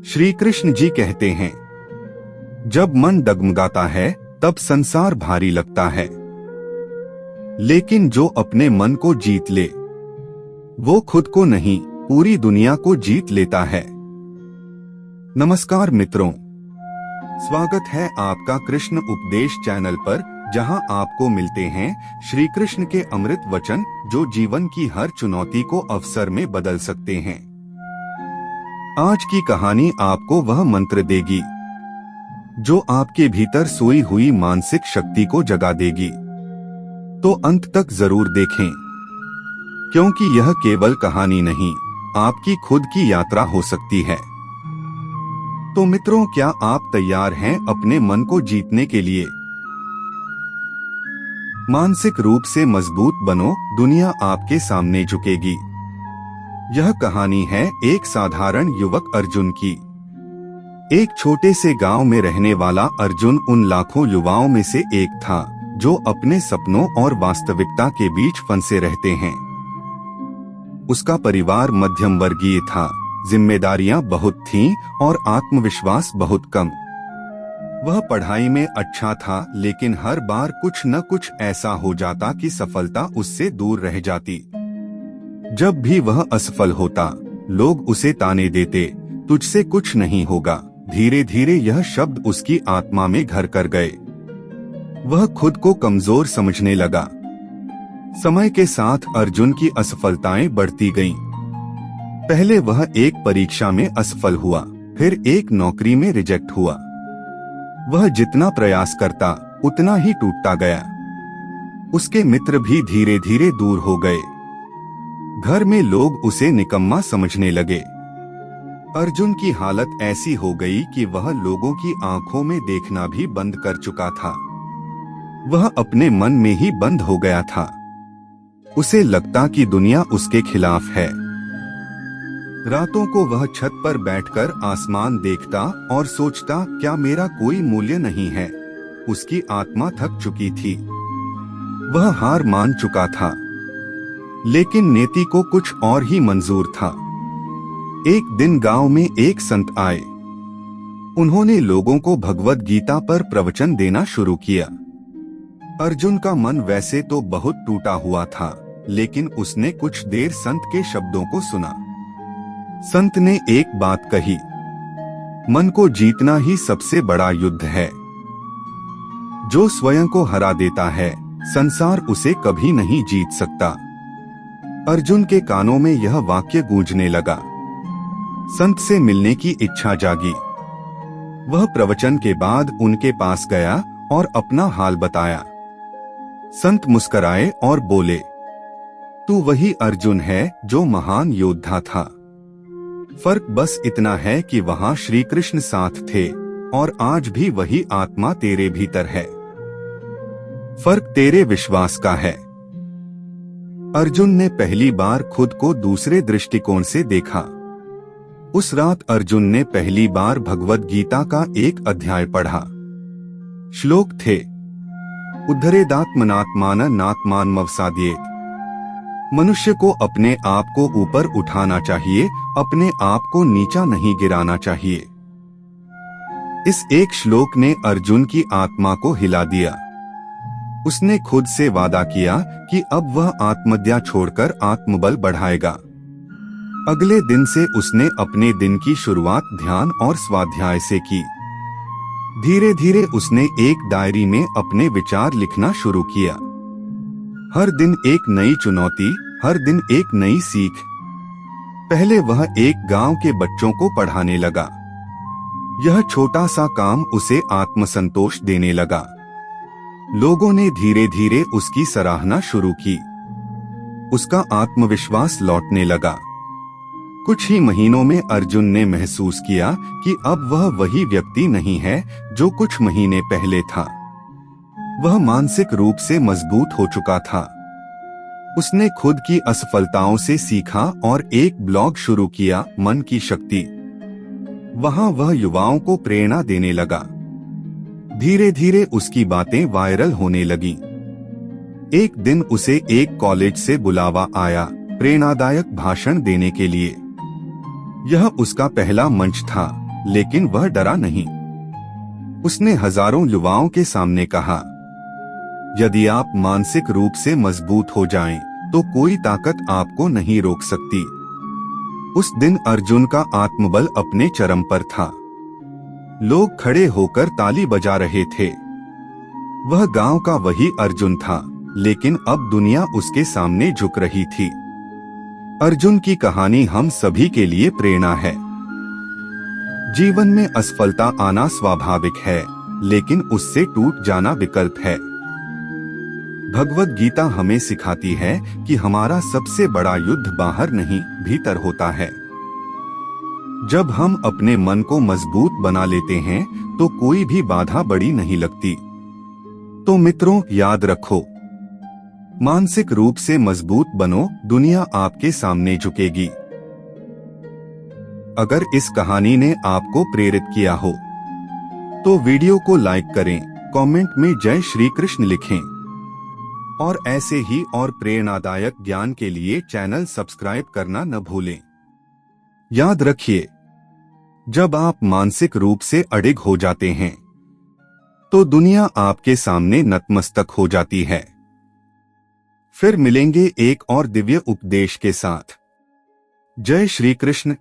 श्री कृष्ण जी कहते हैं, जब मन डगमगाता है तब संसार भारी लगता है, लेकिन जो अपने मन को जीत ले वो खुद को नहीं पूरी दुनिया को जीत लेता है। नमस्कार मित्रों, स्वागत है आपका कृष्ण उपदेश चैनल पर, जहां आपको मिलते हैं श्री कृष्ण के अमृत वचन जो जीवन की हर चुनौती को अवसर में बदल सकते हैं। आज की कहानी आपको वह मंत्र देगी जो आपके भीतर सोई हुई मानसिक शक्ति को जगा देगी। तो अंत तक जरूर देखें, क्योंकि यह केवल कहानी नहीं, आपकी खुद की यात्रा हो सकती है। तो मित्रों, क्या आप तैयार हैं अपने मन को जीतने के लिए? मानसिक रूप से मजबूत बनो, दुनिया आपके सामने झुकेगी। यह कहानी है एक साधारण युवक अर्जुन की। एक छोटे से गांव में रहने वाला अर्जुन उन लाखों युवाओं में से एक था जो अपने सपनों और वास्तविकता के बीच फंसे रहते हैं। उसका परिवार मध्यम वर्गीय था, जिम्मेदारियां बहुत थीं और आत्मविश्वास बहुत कम। वह पढ़ाई में अच्छा था, लेकिन हर बार कुछ न कुछ ऐसा हो जाता कि सफलता उससे दूर रह जाती। जब भी वह असफल होता, लोग उसे ताने देते, तुझसे कुछ नहीं होगा। धीरे धीरे यह शब्द उसकी आत्मा में घर कर गए। वह खुद को कमजोर समझने लगा। समय के साथ अर्जुन की असफलताएं बढ़ती गईं। पहले वह एक परीक्षा में असफल हुआ, फिर एक नौकरी में रिजेक्ट हुआ। वह जितना प्रयास करता उतना ही टूटता गया। उसके मित्र भी धीरे धीरे दूर हो गए। घर में लोग उसे निकम्मा समझने लगे। अर्जुन की हालत ऐसी हो गई कि वह लोगों की आंखों में देखना भी बंद कर चुका था। वह अपने मन में ही बंद हो गया था। उसे लगता कि दुनिया उसके खिलाफ है। रातों को वह छत पर बैठकर आसमान देखता और सोचता, क्या मेरा कोई मूल्य नहीं है? उसकी आत्मा थक चुकी थी। वह हार मान चुका था, लेकिन नेति को कुछ और ही मंजूर था। एक दिन गांव में एक संत आए। उन्होंने लोगों को भगवद गीता पर प्रवचन देना शुरू किया। अर्जुन का मन वैसे तो बहुत टूटा हुआ था, लेकिन उसने कुछ देर संत के शब्दों को सुना। संत ने एक बात कही, मन को जीतना ही सबसे बड़ा युद्ध है। जो स्वयं को हरा देता है, संसार उसे कभी नहीं जीत सकता। अर्जुन के कानों में यह वाक्य गूंजने लगा। संत से मिलने की इच्छा जागी। वह प्रवचन के बाद उनके पास गया और अपना हाल बताया। संत मुस्कुराए और बोले, तू वही अर्जुन है जो महान योद्धा था। फर्क बस इतना है कि वहां श्री कृष्ण साथ थे और आज भी वही आत्मा तेरे भीतर है। फर्क तेरे विश्वास का है। अर्जुन ने पहली बार खुद को दूसरे दृष्टिकोण से देखा। उस रात अर्जुन ने पहली बार भगवद गीता का एक अध्याय पढ़ा। श्लोक थे, उद्धरेदात्मनात्माननात्मानमवसाद्येत। मनुष्य को अपने आप को ऊपर उठाना चाहिए, अपने आप को नीचा नहीं गिराना चाहिए। इस एक श्लोक ने अर्जुन की आत्मा को हिला दिया। उसने खुद से वादा किया कि अब वह आत्महत्या छोड़कर आत्मबल बढ़ाएगा। अगले दिन से उसने अपने दिन की शुरुआत ध्यान और स्वाध्याय से की। धीरे धीरे उसने एक डायरी में अपने विचार लिखना शुरू किया। हर दिन एक नई चुनौती, हर दिन एक नई सीख। पहले वह एक गांव के बच्चों को पढ़ाने लगा। यह छोटा सा काम उसे आत्मसंतोष देने लगा। लोगों ने धीरे धीरे उसकी सराहना शुरू की। उसका आत्मविश्वास लौटने लगा। कुछ ही महीनों में अर्जुन ने महसूस किया कि अब वह वही व्यक्ति नहीं है जो कुछ महीने पहले था। वह मानसिक रूप से मजबूत हो चुका था। उसने खुद की असफलताओं से सीखा और एक ब्लॉग शुरू किया, मन की शक्ति। वहां वह युवाओं को प्रेरणा देने लगा। धीरे धीरे उसकी बातें वायरल होने लगी। एक दिन उसे एक कॉलेज से बुलावा आया, प्रेरणादायक भाषण देने के लिए। यह उसका पहला मंच था, लेकिन वह डरा नहीं। उसने हजारों युवाओं के सामने कहा, यदि आप मानसिक रूप से मजबूत हो जाएं, तो कोई ताकत आपको नहीं रोक सकती। उस दिन अर्जुन का आत्मबल अपने चरम पर था। लोग खड़े होकर ताली बजा रहे थे। वह गांव का वही अर्जुन था, लेकिन अब दुनिया उसके सामने झुक रही थी। अर्जुन की कहानी हम सभी के लिए प्रेरणा है। जीवन में असफलता आना स्वाभाविक है, लेकिन उससे टूट जाना विकल्प है। भगवद गीता हमें सिखाती है कि हमारा सबसे बड़ा युद्ध बाहर नहीं, भीतर होता है। जब हम अपने मन को मजबूत बना लेते हैं, तो कोई भी बाधा बड़ी नहीं लगती। तो मित्रों, याद रखो, मानसिक रूप से मजबूत बनो, दुनिया आपके सामने झुकेगी। अगर इस कहानी ने आपको प्रेरित किया हो, तो वीडियो को लाइक करें, कमेंट में जय श्री कृष्ण लिखें और ऐसे ही और प्रेरणादायक ज्ञान के लिए चैनल सब्सक्राइब करना न भूलें। याद रखिए, जब आप मानसिक रूप से अडिग हो जाते हैं, तो दुनिया आपके सामने नतमस्तक हो जाती है। फिर मिलेंगे एक और दिव्य उपदेश के साथ। जय श्री कृष्ण।